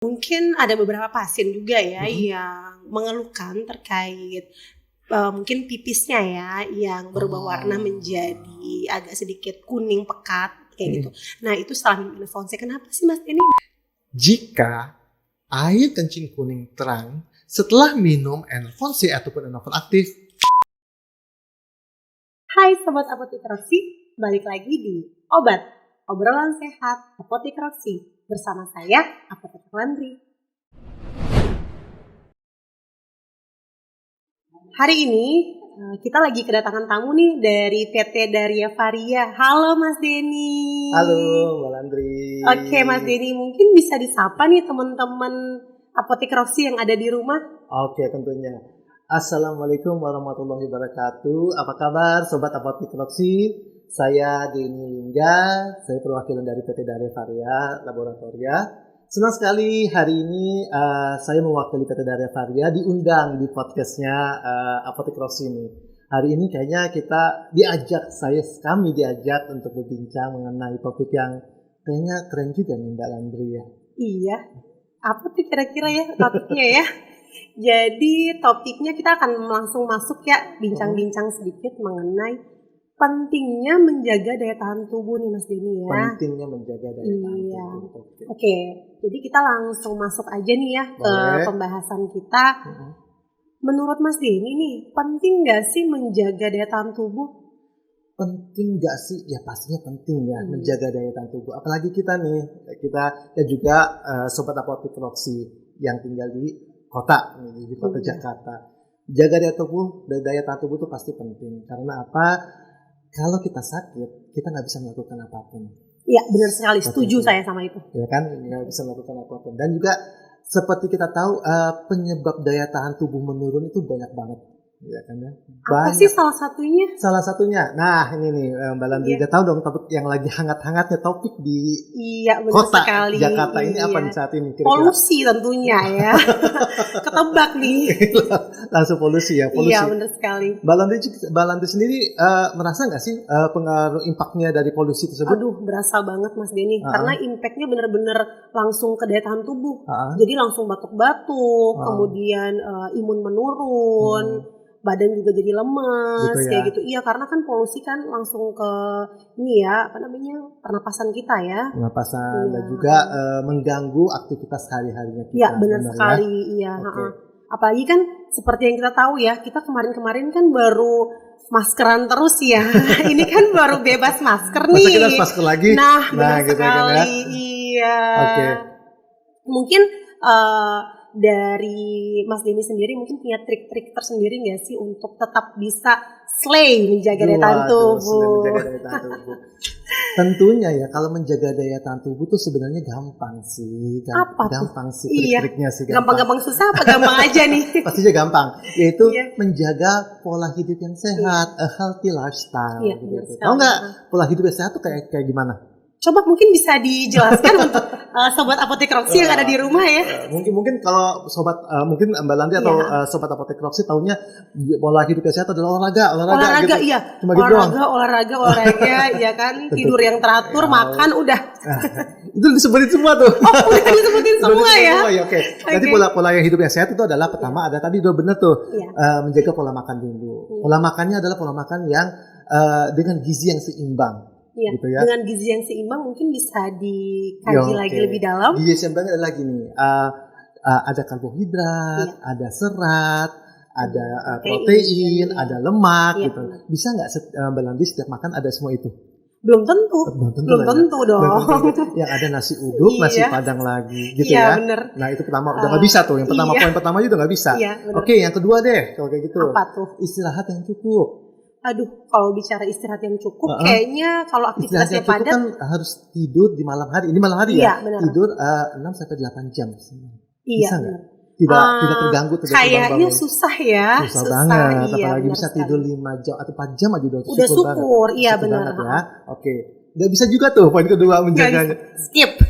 Mungkin ada beberapa pasien juga ya yang mengeluhkan terkait mungkin pipisnya ya yang berubah warna menjadi agak sedikit kuning pekat kayak gitu. Nah itu setelah minum Elevonse, kenapa sih Mas Denny? Jika air kencing kuning terang setelah minum Elevonse ataupun Enovon Aktif. Hai Sobat Apotek Roxy, balik lagi di Obat Obrolan Sehat Apotek Roxy bersama saya Apoteker Landry. Hari ini kita lagi kedatangan tamu nih dari PT Daria Varia. Halo Mas Denny. Halo Mbak Landry. Oke Mas Denny, mungkin bisa disapa nih teman-teman Apotek Roxy yang ada di rumah. Oke, tentunya. Assalamualaikum warahmatullahi wabarakatuh. Apa kabar Sobat Apotek Roxy? Saya Denny Lingga, saya perwakilan dari PT Daria Varia Laboratoria. Senang sekali hari ini saya mewakili PT Daria Varia diundang di podcastnya Apotek Roxy ini. Hari ini kayaknya kami diajak untuk berbincang mengenai topik yang kayaknya keren juga nih Mbak Landry ya. Iya, apa tuh kira-kira ya topiknya ya? Jadi topiknya kita akan langsung masuk ya, bincang-bincang sedikit mengenai pentingnya menjaga daya tahan tubuh nih Mas Denny ya. Pentingnya menjaga daya tahan tubuh. Oke, jadi kita langsung masuk aja nih ya ke pembahasan kita. Menurut Mas Denny nih, penting nggak sih menjaga daya tahan tubuh? Penting nggak sih? Ya pastinya penting ya menjaga daya tahan tubuh. Apalagi kita dan juga Sobat Apotek Roxy yang tinggal di kota Jakarta. Jaga daya tahan tubuh itu pasti penting. Karena apa? Kalau kita sakit, kita nggak bisa melakukan apapun. Iya, benar sekali. Setuju saya sama itu. Ya kan, nggak bisa melakukan apapun. Dan juga seperti kita tahu, penyebab daya tahan tubuh menurun itu banyak banget. Ya kan ya. Apa sih salah satunya? Salah satunya, nah ini nih Mbak Landry, udah tahu dong topik yang lagi hangat-hangatnya topik di kota sekali. Jakarta ini apa nih saat ini? Kira-kira? Polusi tentunya ya. Ketebak nih. Langsung polusi ya. Iya benar sekali. Mbak Landry sendiri merasa nggak sih pengaruh impactnya dari polusi tersebut? Aduh berasa banget Mas Denny, karena impactnya benar-benar langsung ke daya tahan tubuh. Jadi langsung batuk-batuk, kemudian imun menurun. Badan juga jadi lemes gitu ya? Kayak gitu. Iya, karena kan polusi kan langsung ke pernapasan kita ya. Pernapasan dan juga mengganggu aktivitas hari-harinya kita. Iya, benar sekali. Iya, apalagi kan seperti yang kita tahu ya, kita kemarin-kemarin kan baru maskeran terus ya. Ini kan baru bebas masker nih. Masa kita harus masker lagi? Nah benar gitu sekali. Kan, ya? Iya. Mungkin dari Mas Denny sendiri mungkin punya trik-trik tersendiri nggak sih untuk tetap bisa menjaga daya tahan tubuh? Tentunya ya, kalau menjaga daya tahan tubuh tuh sebenarnya gampang sih. Gampang sih trik-triknya sih. Gampang susah apa gampang aja nih? Pastinya gampang, yaitu menjaga pola hidup yang sehat, a healthy lifestyle. Gitu. Tahu nggak pola hidup yang sehat tuh kayak gimana? Coba mungkin bisa dijelaskan untuk Sobat Apotek Roxy yang ada di rumah ya. Mungkin kalau Sobat mungkin Mbak Landry atau Sobat Apotek Roxy taunya pola hidup yang sehat adalah olahraga gitu. Iya. Cuma olahraga ya kan. Tidur yang teratur, makan udah. Itu disebutin semua tuh. Oh, udah disebutin semua ya. Oke. Berarti pola yang hidup yang sehat itu adalah pertama ada tadi udah benar tuh. Menjaga pola makan dulu. Pola makannya adalah pola makan yang dengan gizi yang seimbang. Iya, gitu ya. Dengan gizi yang seimbang mungkin bisa dikaji lagi lebih dalam. Gizi yang seimbang adalah gini, ada karbohidrat, ada serat, ada protein, ada lemak gitu. Bisa nggak Mbak Landry setiap makan ada semua itu? Belum tentu dong. Yang ada nasi uduk, nasi padang lagi gitu ya. Bener. Nah itu pertama udah nggak bisa tuh. Yang pertama poin pertama juga nggak bisa. Oke, yang kedua deh kalau kayak gitu. Apa tuh? Istirahat yang cukup. Aduh, kalau bicara istirahat yang cukup, kayaknya kalau aktivitasnya padat kan harus tidur di malam hari. Ini malam hari ya? Benar. Tidur 6-8 jam. Iya, bisa nggak? Tidak terganggu. Kayaknya susah ya. Susah banget. Apalagi bisa tidur 5 jam atau 4 jam aja udah syukur. Iya benar. Ya. Oke. Nggak bisa juga tuh poin kedua menjaganya.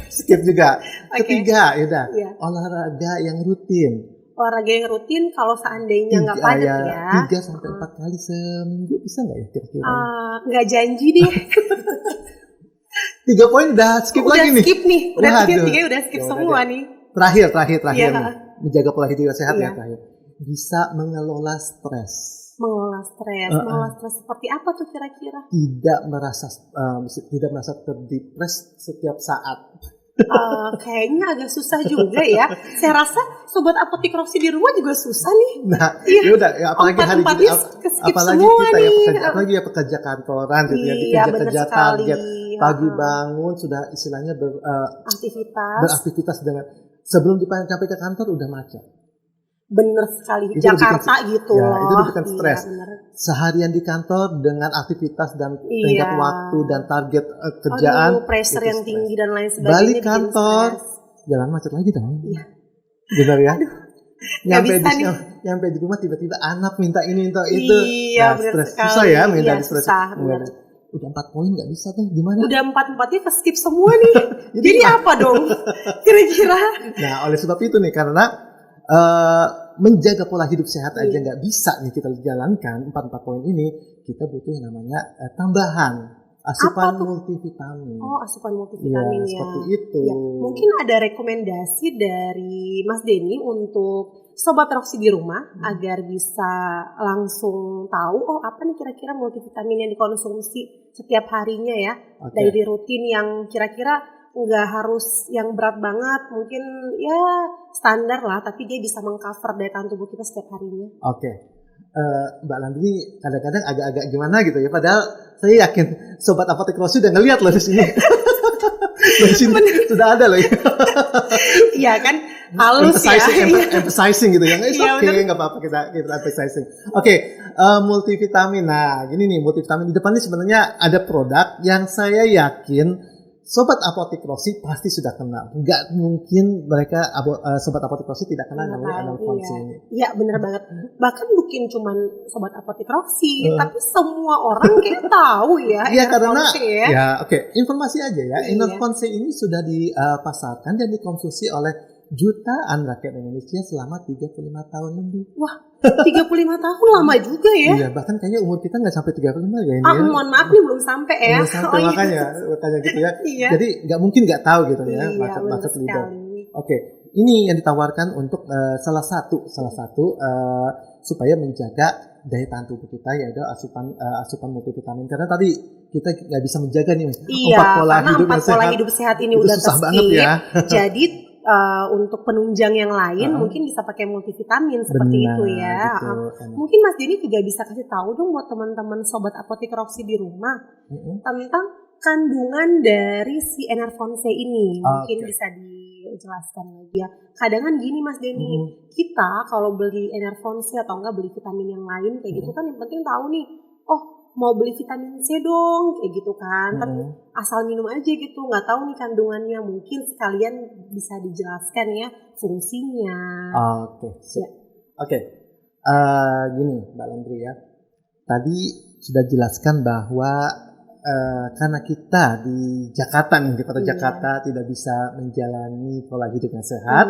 Skip juga. Ketiga, olahraga yang rutin. Olahraga yang rutin kalau seandainya nggak padat ya 3-4 kali seminggu bisa nggak ya kira-kira? Nggak janji deh. 3 poin udah skip lagi nih. Udah skip semua nih. Terakhir Iya. nih, menjaga pola hidup yang sehat Iya. ya terakhir. Bisa mengelola stres. Mengelola stres seperti apa tuh kira-kira? Tidak merasa terdepres setiap saat. Kayaknya agak susah juga ya. Saya rasa sobat apotik Roxy di rumah juga susah nih. Nah, Iya. ya udah, ya apalagi hari Empat-empatnya kita, ke-skip apalagi semua kita ya nih. apalagi ya pekerja kantoran gitu ya, Iya, benar kerja sekali. target, pagi bangun sudah istilahnya Aktivitas. beraktivitas dengan sebelum sampai ke kantor udah macet. Bener sekali. Itu Jakarta gitu ya, loh. itu bukan stres. Iya, bener. Seharian di kantor dengan aktivitas dan tenggat Iya. waktu dan target kerjaan. Aduh, pressure itu yang stres. tinggi dan lain sebagainya. Balik bikin kantor, stres. jalan macet lagi dong. Iya. Benar ya? Nggak bisa nih. Nyampe di rumah tiba-tiba anak minta ini minta itu. Iya, Nah, bener stres. sekali. Susah ya minta Iya, di stres. susah, bener. Udah 4 poin nggak bisa tuh gimana? Udah 4-4-nya ke-skip semua nih. Jadi gimana? apa dong? Kira-kira? Nah, oleh sebab itu nih karena menjaga pola hidup sehat aja Iya. nggak bisa nih kita jalankan 4 poin ini, kita butuh yang namanya tambahan asupan Apa tuh? multivitamin. Oh, asupan multivitamin ya. Seperti itu. Ya, mungkin ada rekomendasi dari Mas Denny untuk sobat Roxy di rumah agar bisa langsung tahu apa nih kira-kira multivitamin yang dikonsumsi setiap harinya ya. Oke. Dari rutin yang kira-kira nggak harus yang berat banget, mungkin ya standar lah, tapi dia bisa mengcover daya tahan tubuh kita setiap harinya. Oke. Mbak Landri kadang-kadang agak-agak gimana gitu ya. Padahal saya yakin sobat apotek Roxy udah ngeliat loh di sini. Di sini sudah ada loh ya. Iya kan, halus ya. Emphasizing gitu ya. It's Iya, okay, nggak apa-apa kita emphasizing. Oke, multivitamin. Nah, gini nih multivitamin di depan ini sebenarnya ada produk yang saya yakin sobat apotek Roxy pasti sudah kenal. Nggak mungkin mereka sobat apotek Roxy tidak kenal namanya Enerfonsi ini. Iya, bener banget. Bahkan bukan cuman sobat apotek Roxy, tapi semua orang kayak tahu ya. Iya karena Enerfonsi ya. ya oke, informasi aja ya. Iya. Enerfonsi ini sudah dipasarkan dan dikonsumsi oleh jutaan rakyat Indonesia selama 35 tahun lebih. Wah, 35 tahun lama juga ya. Iya, bahkan kayaknya umur kita nggak sampai 35 ya ini. Ya. Mohon maaf nih belum sampai ya. Belum sampai, iya. makanya gitu ya. Iya. Jadi nggak mungkin nggak tahu gitu ya Iya, market benar leader. sekali. Oke, ini yang ditawarkan untuk salah satu supaya menjaga daya tahan tubuh kita yaitu asupan multivitamin. Karena tadi kita nggak bisa menjaga nih Iya, karena 4 pola hidup sehat ini Itu udah susah terskip. banget ya. Jadi untuk penunjang yang lain mungkin bisa pakai multivitamin seperti Benar, itu ya. gitu. Mungkin Mas Denny juga bisa kasih tahu dong buat teman-teman sobat apotek Roxy di rumah tentang kandungan dari si Enerfonse ini. Mungkin bisa dijelaskan lagi ya. Kadang kan gini Mas Denny, kita kalau beli Enerfonse atau enggak beli vitamin yang lain kayak gitu kan yang penting tahu nih, oh mau beli vitamin C dong kayak gitu kan, tapi asal minum aja gitu, nggak tahu nih kandungannya. Mungkin sekalian bisa dijelaskan ya fungsinya. Oke. Gini Mbak Landri ya, tadi sudah jelaskan bahwa karena kita di Jakarta nih, kita di Jakarta tidak bisa menjalani pola hidup yang sehat,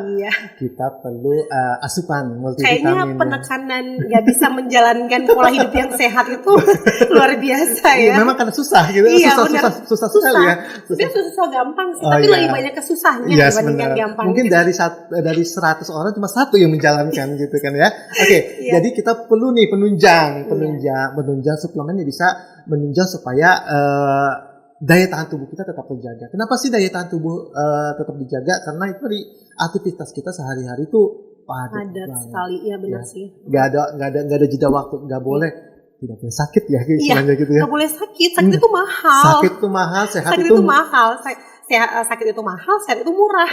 kita perlu asupan multivitamin. Kayaknya penekanan nggak bisa menjalankan pola hidup yang sehat itu luar biasa ya. Memang karena susah gitu, susah sekali ya. Sebenarnya susah gampang sih, tapi lebih banyak kesusahnya dibandingkan gampang. Mungkin dari 100 orang cuma 1 yang menjalankan gitu kan ya. Oke, jadi kita perlu nih penunjang suplemen yang bisa menunjang supaya daya tahan tubuh kita tetap terjaga. Kenapa sih daya tahan tubuh tetap dijaga? Karena itu di aktivitas kita sehari-hari itu padat sekali, iya benar sih. Gak ada jeda waktu, tidak boleh sakit ya istilahnya gitu ya. Gak boleh sakit itu mahal. Sakit itu mahal, sehat itu mahal. Sakit itu mahal, sehat itu murah.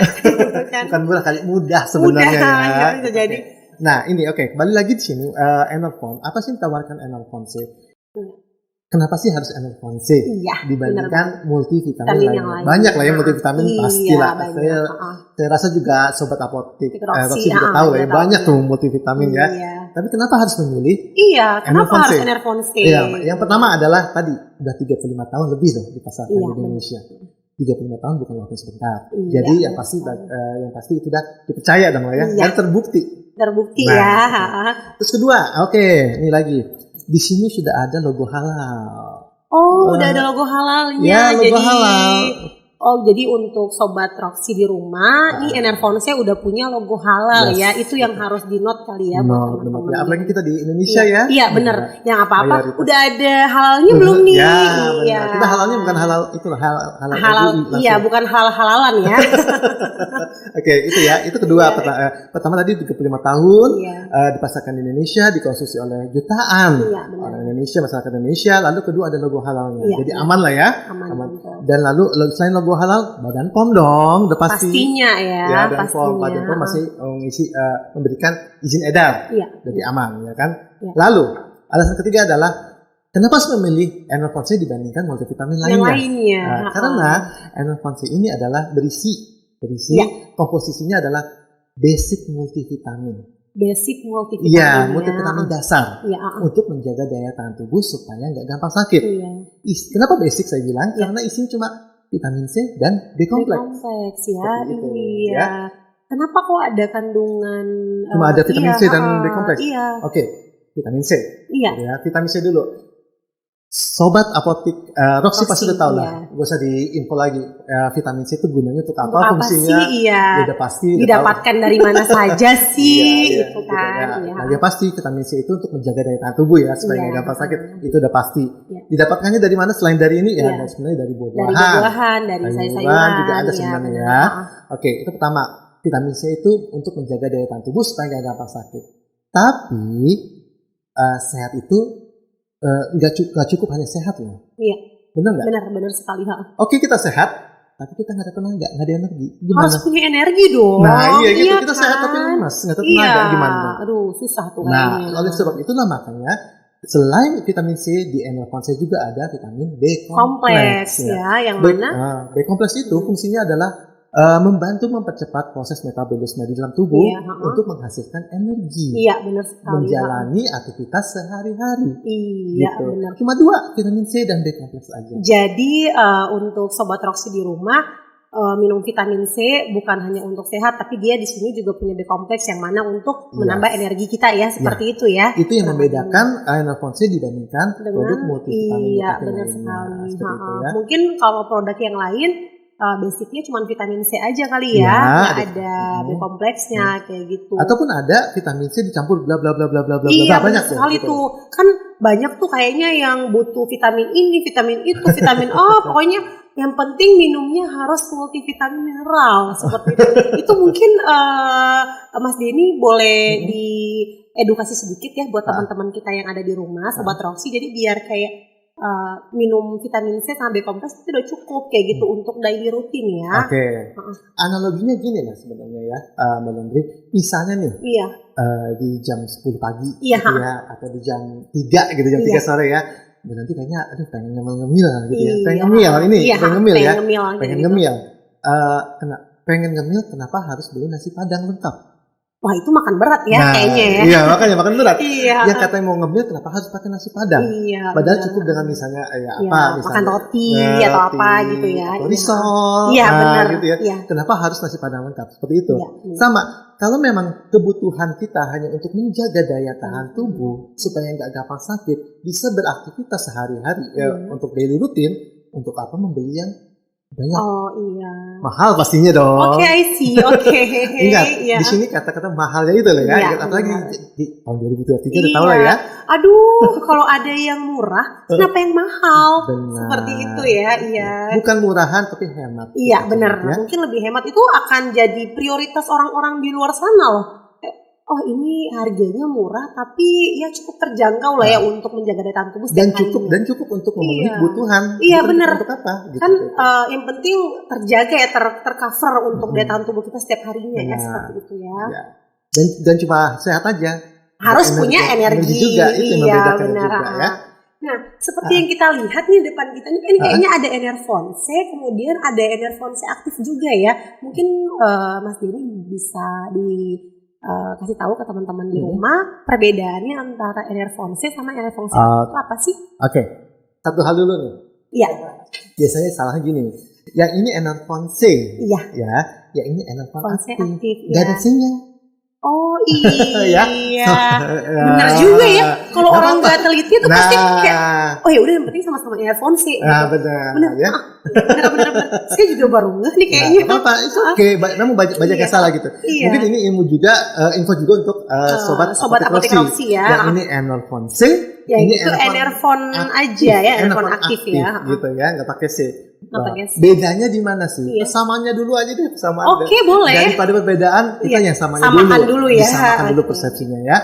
Bukan murah kali, mudah sebenarnya ya. Bisa jadi. Nah ini kembali lagi di sini Enerfon. Apa sih yang ditawarkan Enerfon sih? Kenapa sih harus Enerfonse dibandingkan multivitamin lainnya? Banyak lah ya multivitamin pastilah. Saya rasa juga sobat apotek Roxy juga tahu lah ya, banyak tuh multivitamin ya. Tapi kenapa harus memilih? Kenapa harus Enerfonse? Yang pertama adalah tadi udah 35 tahun lebih loh dipasarkan di Indonesia. 35 tahun bukan waktu sebentar. Jadi yang pasti itu udah dipercaya dong lah ya, dan terbukti. Ya. Terus kedua, ini lagi. Di sini sudah ada logo halal. Udah ada logo halalnya. Ya, logo halal. Oh, jadi untuk Sobat Roxy di rumah, nih Enervons udah punya logo halal ya. Itu yang harus di-note kali ya buat teman-teman. Ya, apalagi kita di Indonesia ya. Iya, benar. Yang apa-apa udah ada halalnya belum nih? Ya, benar. Kita halalnya bukan halal itulah halal. Iya, bukan halal-halalan ya. Oke, itu ya. Itu kedua. Pertama tadi 35 tahun dipasarkan di Indonesia, dikonsumsi oleh jutaan orang Indonesia, masyarakat Indonesia. Lalu kedua ada logo halalnya. Jadi aman lah ya. Aman. Dan lalu selain logo halal, Badan POM dong, udah pasti. Pastinya ya. Badan POM masih memberikan izin edar, jadi aman, ya kan. Lalu alasan ketiga adalah kenapa harus memilih Enervons dibandingkan multivitamin lainnya? Karena Enervons ini adalah berisi komposisinya adalah basic multivitamin. Iya, multivitamin dasar untuk menjaga daya tahan tubuh supaya nggak gampang sakit. Kenapa basic saya bilang? Karena isinya cuma vitamin C dan B-kompleks ya. Iya. Kenapa kok ada kandungan cuma ada vitamin C dan B-kompleks? Oke, vitamin C. Ya, vitamin C dulu. Sobat apotik Roxy pasti udah tahu lah, gak usah diinfo lagi. Vitamin C itu gunanya untuk apa fungsinya? Udah pasti didapatkan dari mana saja sih, itu kan. Nah, dia pasti vitamin C itu untuk menjaga daya tahan tubuh ya, supaya nggak gampang sakit. Itu udah pasti. Didapatkannya dari mana selain dari ini? Ya, sebenarnya dari buah-buahan, dari sayuran juga ada sebenarnya ya. Oke, itu pertama. Vitamin C itu untuk menjaga daya tahan tubuh supaya nggak gampang sakit. Tapi sehat itu nggak cukup hanya sehat loh. Iya. Benar nggak? Benar sekali. Oke, kita sehat, tapi kita nggak ada tenaga, nggak ada energi. Gimana? Harus punya energi dong. Nah, gitu. Kita sehat tapi lemas, nggak ada tenaga. Gimana? Aduh, susah tuh. Nah, oleh sebab itulah makanya selain vitamin C di Enervons juga ada vitamin B-kompleks yang mana? B-kompleks itu fungsinya adalah membantu mempercepat proses metabolisme di dalam tubuh untuk menghasilkan energi. Iya, benar sekali. Menjalani aktivitas sehari-hari. Iya, gitu. benar. Cuma 2, vitamin C dan B-kompleks aja. Jadi untuk Sobat Roxy di rumah minum vitamin C bukan hanya untuk sehat, tapi dia di sini juga punya B-kompleks yang mana untuk menambah energi kita ya, seperti itu ya. Itu yang membedakan Enervons dibandingkan produk multivitamin. Iya, benar sekali. Mungkin kalau produk yang lain basicnya cuma vitamin C aja kali ya, nggak ada B-kompleksnya kayak gitu. Ataupun ada vitamin C dicampur bla bla bla bla bla bla. Iya, banyak sekali tuh. Kan banyak tuh kayaknya yang butuh vitamin ini, vitamin itu, vitamin pokoknya yang penting minumnya harus multivitamin mineral seperti itu. Itu mungkin Mas Denny boleh diedukasi sedikit ya buat teman-teman kita yang ada di rumah, Sobat Roxy. Jadi biar kayak minum vitamin C sama B-kompleks itu udah cukup kayak gitu untuk daily rutin ya. Oke. Analoginya gini lah sebenarnya ya, Mbak Lendri. Misalnya nih, di jam 10 pagi gitu ya, atau di jam 3 gitu, jam 3 sore ya. Nanti kayaknya pengen ngemil-ngemil gitu ya. Pengen ngemil. Pengen ngemil kenapa harus beli nasi padang lengkap? Wah, itu makan berat ya kayaknya ya. Iya, makanya makan berat. Yang katanya mau ngemil kenapa harus pakai nasi padang? Padahal cukup dengan misalnya misalnya makan roti atau apa gitu ya. Atau risol. Benar gitu ya. Kenapa harus nasi padang lengkap? Seperti itu. Sama, kalau memang kebutuhan kita hanya untuk menjaga daya tahan tubuh supaya nggak gampang sakit, bisa beraktivitas sehari-hari untuk daily rutin, untuk apa membeli yang banyak? Mahal pastinya dong. Oke, I see. Ingat, di sini kata-kata mahalnya itu loh ya. Apalagi di tahun 2023 udah tahu lah ya. Aduh, kalau ada yang murah, kenapa yang mahal? Seperti itu ya. Bukan murahan tapi hemat. Iya, benar. Mungkin lebih hemat itu akan jadi prioritas orang-orang di luar sana loh. Oh, ini harganya murah tapi ya cukup terjangkau lah ya untuk menjaga daya tahan tubuh dan cukup untuk memenuhi kebutuhan. Iya, benar. Untuk apa? Gitu, kan yang penting terjaga ya, tercover untuk daya tahan tubuh kita setiap harinya ya, seperti itu ya. Dan cuma sehat aja. Harus punya energi juga, itu yang membedakan juga ya. Nah, seperti yang kita lihat nih depan kita ini kan kayaknya ada Enervons, kemudian ada Enervons aktif juga ya. Mungkin Mas Denny bisa kasih tahu ke teman-teman di rumah perbedaannya antara Enervons sama Enervons itu apa sih? Oke, satu hal dulu nih. Iya. Biasanya salahnya gini, yang ini Enervons ya, yang ini Enervons aktif. Gak ada C-nya. Oh Ya. iya, benar juga ya. Kalau Nggak orang apa-apa. nggak teliti itu pasti kayak, Nah, oh ya udah yang penting sama-sama earphone sih. nah Gitu. benar Benar, ya. benar. Saya juga baru ngeh nih Nah, kayaknya. nggak apa-apa, itu oke. Namun banyak Iya. yang salah gitu. Iya. Mungkin ini info juga untuk sobat Apotek Roxy ya. Yang ini Enerphone C, Ya ini itu Enerphone aja ya, Enerphone aktif ya. gitu ya, nggak pakai C. Nggak pakai C. Bedanya di mana sih? Iya. Persamanya dulu aja deh, persamaan. Oke, boleh. Daripada perbedaan, kita Iya. yang samanya Samakan dulu ya. Disamakan dulu Oke. persepsinya ya.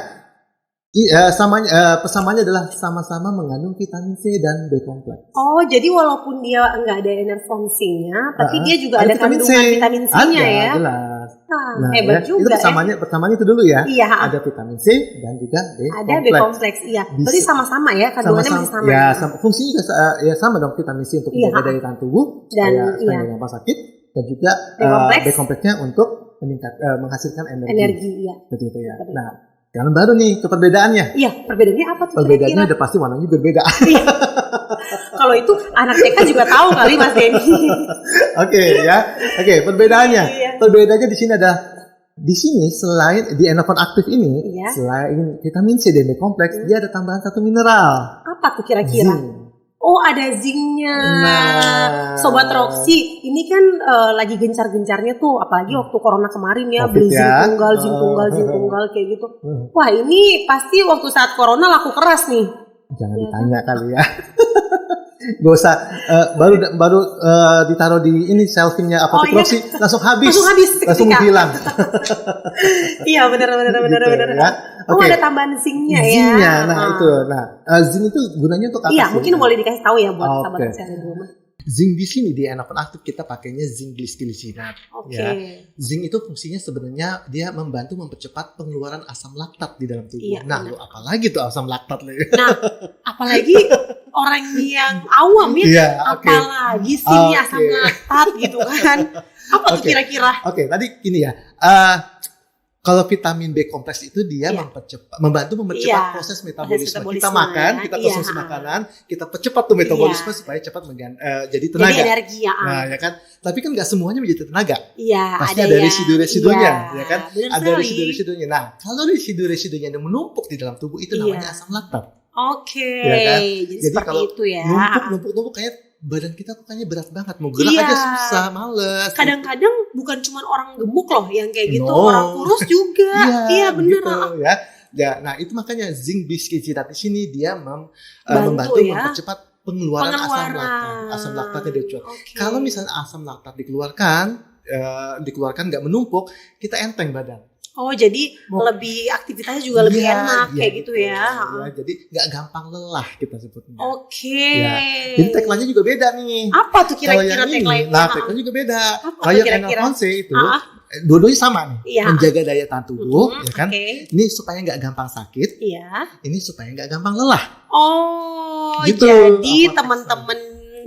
Persamaannya adalah sama-sama mengandung vitamin C dan B kompleks. Oh, jadi walaupun dia nggak ada Enervon C-nya, tapi dia juga ada vitamin kandungan vitamin C-nya ada, ya. jelas. Nah, hebat ya, juga itu persamaan itu dulu ya. Iya. Ada vitamin C dan juga B Ada B kompleks, iya. Bisa. Berarti sama-sama ya, kandungannya masih sama. Ya, fungsinya juga ya sama dong, vitamin C untuk Iya. menjaga daya tahan tubuh Dan, supaya iya. nggak gampang sakit, dan juga B-kompleks. B kompleksnya untuk menghasilkan Energi, iya. Seperti itu ya. Nah, sekarang baru nih ke perbedaannya. Iya, perbedaannya apa tuh? Perbedaannya kira-kira? udah pasti warnanya juga berbeda. Kalau itu anak TK juga tahu kali Mas Denny. Oke ya. Oke, perbedaannya. Iya. Perbedaannya di sini ada, di sini selain di Enervon aktif ini, Iya. selain vitamin C dan B kompleks, dia ada tambahan satu mineral. Apa tuh kira-kira? Zinc. Oh, ada zinc-nya. Nah. Sobat Roxy, ini kan lagi gencar-gencarnya tuh, apalagi waktu corona kemarin ya, Covid beli zinc ya. tunggal, zinc tunggal kayak gitu. Wah, ini pasti waktu saat corona laku keras nih. Jangan Iya. ditanya kali ya. Gak usah, baru ditaruh di ini shelvingnya Oh, Apotek iya. Roxy, langsung habis. Langsung habis Langsung seketika. hilang. Iya, benar. Gitu, ya. Oh, Oke. ada tambahan zinc-nya ya. Zinc-nya, nah Ah. itu. Nah, zinc itu gunanya untuk apa Iya, sih? mungkin boleh dikasih tahu ya buat Oke. sahabat saya di rumah. Zinc di sini di Enervon aktif kita pakainya zinc glycinate. Oke. Ya. Zinc itu fungsinya sebenarnya dia membantu mempercepat pengeluaran asam laktat di dalam tubuh. Iya, Nah, benar. lo apalagi tuh asam laktat nih? Nah, apalagi orang yang awam ya, Iya, oke. apalagi sih ini asam Oke. laktat gitu kan. Apa tuh Oke. kira-kira? Oke, tadi ini ya. Kalau vitamin B kompleks itu dia Iya. membantu mempercepat Iya, proses metabolisme. metabolisme Kita makan, ya. kita Iya. konsumsi makanan, kita percepat tuh metabolisme Iya. supaya cepat jadi Jadi tenaga. energi ya. Nah, ya kan. Tapi kan nggak semuanya menjadi tenaga. Iya, Pasti ada ada yang- residu-residunya, iya, ya kan? benar Ada sekali. residu-residunya. Nah, kalau residu-residunya yang menumpuk di dalam tubuh itu namanya Iya. asam laktat. Oke, Iya kan? jadi Jadi seperti kalau itu ya. Numpuk kayak badan kita kok kayaknya berat banget. Mau gerak Iya. aja susah, males. Kadang-kadang bukan cuma orang gemuk loh yang kayak gitu, No. orang kurus juga. Iya, bener. gitu, ya. Ya, nah itu makanya zinc glycinate di sini dia Bantu membantu ya. mempercepat pengeluaran asam laktat. Pengeluaran. Asam laktatnya dia cepat. Oke. Kalau misalnya asam laktat dikeluarkan nggak menumpuk, kita enteng badan. Oh, jadi Mau- lebih aktivitasnya juga lebih Iya, enak iya, kayak gitu ya. Ya, jadi nggak gampang lelah kita sebutnya. Oke. Ya. Jadi tagline-nya juga beda nih. Apa tuh Kalau kira-kira yang ini, tagline-nya? nah tagline juga beda. Apa Kalau tuh yang kira-kira? Enervon C itu, Ah. dua-duanya sama nih. Iya. Menjaga daya tahan tubuh, ya kan? Oke. Ini supaya nggak gampang sakit, Iya. ini supaya nggak gampang lelah. Oh, Gitu, jadi apotek teman-teman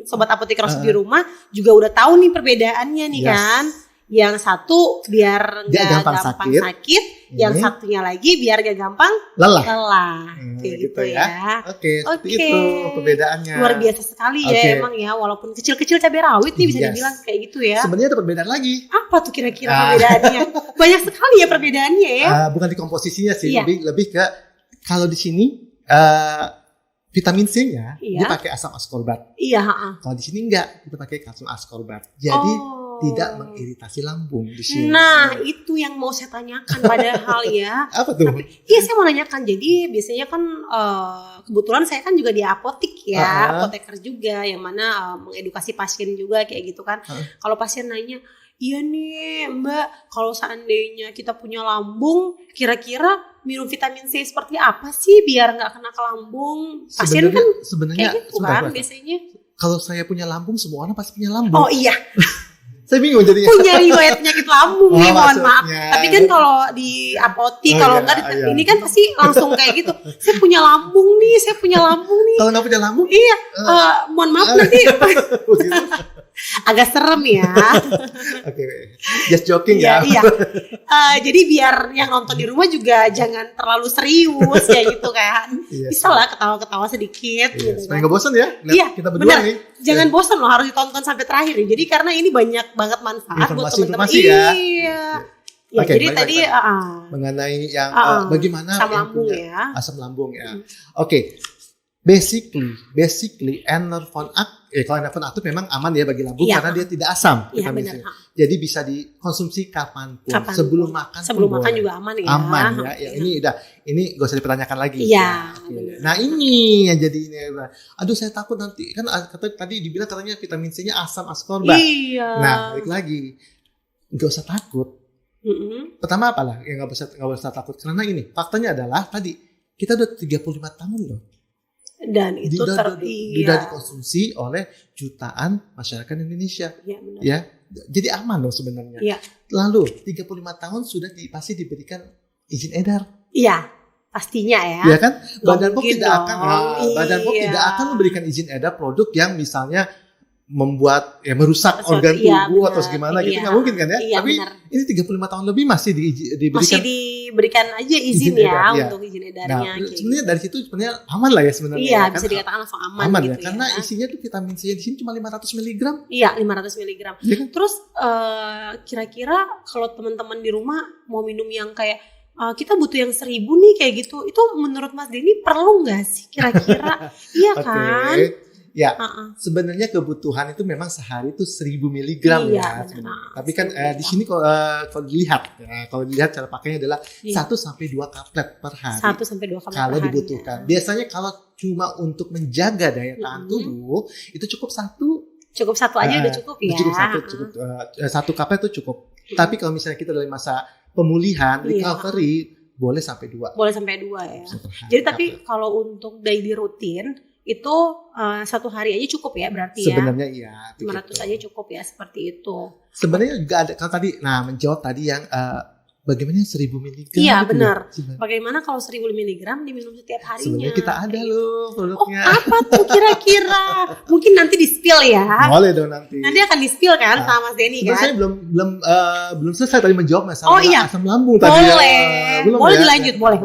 sobat apotek Roxy di rumah juga udah tahu nih perbedaannya nih Yes. kan. Yang satu biar Dia nggak gampang gampang sakit. sakit, yang Ini satunya lagi biar gak gampang lelah. lelah. Hmm, Kayak gitu gitu ya. ya. Oke, seperti Oke. itu perbedaannya. Luar biasa sekali Oke. ya emang ya, walaupun kecil-kecil cabai rawit nih bisa Yes. dibilang kayak gitu ya. Sebenarnya ada perbedaan lagi. Apa tuh kira-kira Ah. perbedaannya? Banyak sekali ya perbedaannya ya. Bukan di komposisinya sih, Iya. lebih ke kalau di sini vitamin C-nya Iya. dia pakai asam ascorbat. Iya, heeh. Kalau di sini enggak, kita pakai kalsium ascorbat. Jadi Oh. tidak mengiritasi lambung di sini. Nah, itu yang mau saya tanyakan padahal ya. Apa tuh? Iya, saya mau nanyakan. Jadi biasanya kan kebetulan saya kan juga di apotek ya, apoteker juga yang mana mengedukasi pasien juga kayak gitu kan. Kalau pasien nanya, "Iya nih, Mbak, kalau seandainya kita punya lambung, kira-kira minum vitamin C seperti apa sih biar nggak kena ke lambung?" Pasien kan sebenarnya kayak gitu sebentar, kan sebentar. biasanya. Kalau saya punya lambung, semua orang pasti punya lambung. Oh iya, Saya bingung jadinya. punya riwayat penyakit lambung nih, mohon maaf. maksudnya. Tapi kan kalau di apotek, Oh, kalau iya, enggak iya. ini kan pasti langsung kayak gitu. Saya punya lambung nih, saya punya lambung nih. Kalau nggak punya lambung, Iya, mohon maaf nanti agak serem ya. oke, just joking Iya, ya. iya. Jadi biar yang nonton di rumah juga jangan terlalu serius kayak gitu kan. Iya, Bisa lah ketawa-ketawa sedikit Iya, gitu supaya kan. nggak bosan ya. Lihat Iya, kita berdua benar. nih. Jangan bosan loh, harus ditonton sampai terakhir ya. Jadi karena ini banyak banget manfaat buat teman-teman. Informasi-informasi ya. Iya. Ya, Oke, jadi balik tadi lagi. Mengenai yang bagaimana asam yang lambung punya ya. asam lambung ya. Oke. Basically Enervon kalau Enervon aktif memang aman ya bagi lambung karena dia tidak asam Iya, vitamin C. benar. Jadi bisa dikonsumsi kapanpun. Sebelum makan Sebelum pun makan boleh. juga aman ya. Aman ya. Ya ini gak usah dipertanyakan lagi. Iya. Oke. Nah, ini yang jadi ini. Aduh, saya takut nanti kan tadi dibilang katanya vitamin C-nya asam ascorbat. Iya. Nah, balik lagi. Gak usah takut. Pertama apalah yang gak usah takut karena ini faktanya adalah tadi kita udah 35 tahun loh. Dan itu sudah dikonsumsi oleh jutaan masyarakat Indonesia. Iya, benar. Ya. Jadi aman loh sebenarnya. Iya. Lalu 35 tahun sudah pasti diberikan izin edar. Iya, pastinya ya. Ya kan? Badan POM Iya. tidak akan memberikan izin edar produk yang misalnya membuat merusak organ iya, tubuh benar, atau gimana gitu nggak mungkin kan ya? Iya, tapi benar. ini 35 tahun lebih masih diberikan aja izin ya edar, untuk izin edarnya. Nah, sebenarnya dari situ sebenarnya aman lah ya sebenarnya. Iya, ya, bisa kan? dikatakan langsung aman gitu ya. Karena isinya tuh vitamin C di sini cuma 500 mg. Iya, 500 mg. Ya kan? Terus kira-kira kalau teman-teman di rumah mau minum yang kayak kita butuh yang 1000 nih kayak gitu, itu menurut Mas Denny perlu nggak sih kira-kira? Iya kan? Ya, sebenarnya kebutuhan itu memang sehari itu 1000 mg ya. Tapi kan di sini kalau dilihat cara pakainya adalah 1 sampai 2 kaplet per hari. 1 sampai 2 kaplet kalau per hari. Dibutuhkan. Ya. Biasanya kalau cuma untuk menjaga daya tahan tubuh itu cukup 1. Cukup 1 aja udah cukup ya. Cukup 1 kaplet itu cukup. Tapi kalau misalnya kita dari masa pemulihan, recovery, boleh sampai 2. Boleh sampai 2 ya. Jadi tapi kalau untuk daily rutin itu 1 hari aja cukup ya berarti sebenarnya ya. Sebenarnya iya. 500 aja cukup ya seperti itu. Sebenarnya juga ada kan tadi menjawab tadi yang bagaimana 1000 mg. Iya benar. Bagaimana kalau 1000 mg diminum setiap harinya? Sebenarnya kita ada loh produknya. Apa tuh kira-kira? Mungkin nanti di-spill ya. Boleh dong nanti. Nanti akan di-spill kan sama Mas Denny kan? Saya belum selesai tadi menjawab masalah asam lambung tadi. Boleh dilanjut, boleh.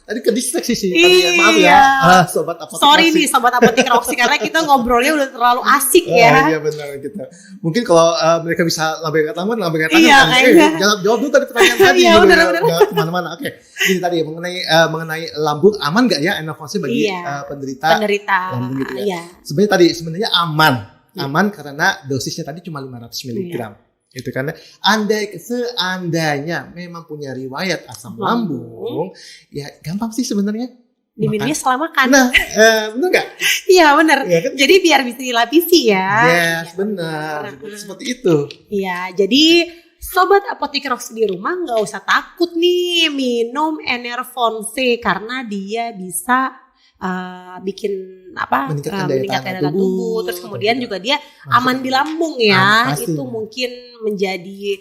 Tadi ke distraksi sih tadi ya. Maaf ya. Sobat apotek. Sorry nih sobat apotek Roxy karena kita ngobrolnya udah terlalu asik ya. Iya benar kita. Mungkin kalau mereka bisa lambaikan tangan. Iya, jawab dulu tadi pertanyaan tadi. Iya benar. Kemana-mana. Oke. Ini tadi mengenai lambung aman nggak ya Enervon C bagi penderita lambung gitu ya. Sebenarnya aman karena dosisnya tadi cuma 500 mg. Gitu kan. Seandainya memang punya riwayat asam lambung, ya gampang sih sebenarnya. Diminumnya setelah makan. Nah, benar nggak? Iya benar. Ya, kan? Jadi biar bisa dilapisi ya. Yes, benar. Seperti itu. Iya, jadi sobat apotek Roxy di rumah nggak usah takut nih minum Enervon C karena dia bisa meningkatkan daya tubuh, terus kemudian juga dia aman di lambung ya. Itu mungkin menjadi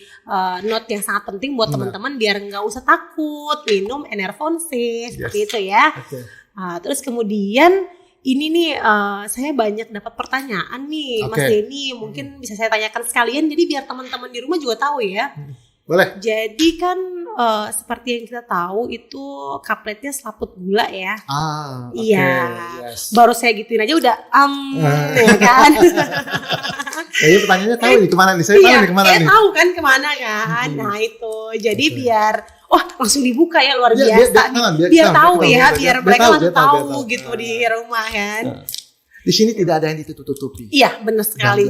note yang sangat penting buat teman-teman biar nggak usah takut minum Enervon C seperti itu ya. Terus kemudian ini nih saya banyak dapat pertanyaan nih Mas Denny, mungkin bisa saya tanyakan sekalian jadi biar teman-teman di rumah juga tahu ya. Boleh. Jadi kan seperti yang kita tahu itu kapletnya selaput gula ya. Iya. Yes. Baru saya gituin aja udah ya kan. Kayaknya pertanyaannya tahu nih kemana nih. Saya tahu nih kemana nih. Tahu kan kemana kan. Nah itu. Jadi biar langsung dibuka ya luar biasa. Biar tahu ya, biar mereka langsung tahu gitu di rumah kan. Di sini tidak ada yang ditutup-tutupi. Iya, benar sekali.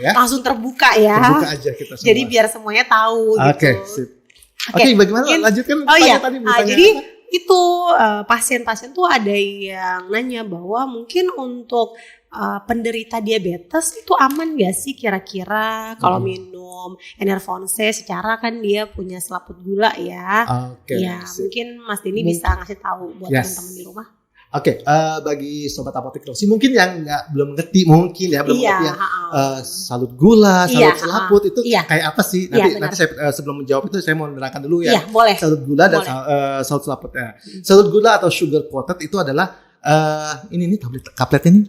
Langsung terbuka ya. Terbuka aja kita semua. Jadi biar semuanya tahu gitu. Oke, bagaimana lanjutkan tadi misalnya. Jadi itu pasien-pasien tuh ada yang nanya bahwa mungkin untuk penderita diabetes itu aman gak sih kira-kira kalau minum Enervon C secara kan dia punya selaput gula ya. Mungkin Mas Denny bisa ngasih tahu buat teman-teman di rumah. Bagi sobat apotek Roxy mungkin yang belum ngerti belum ngerti yang salut gula, salut selaput itu kayak apa sih? Nanti saya sebelum menjawab itu saya mau menerangkan dulu ya. Boleh. Salut gula dan salut selaput. Salut gula atau sugar coated itu adalah ini kaplet ini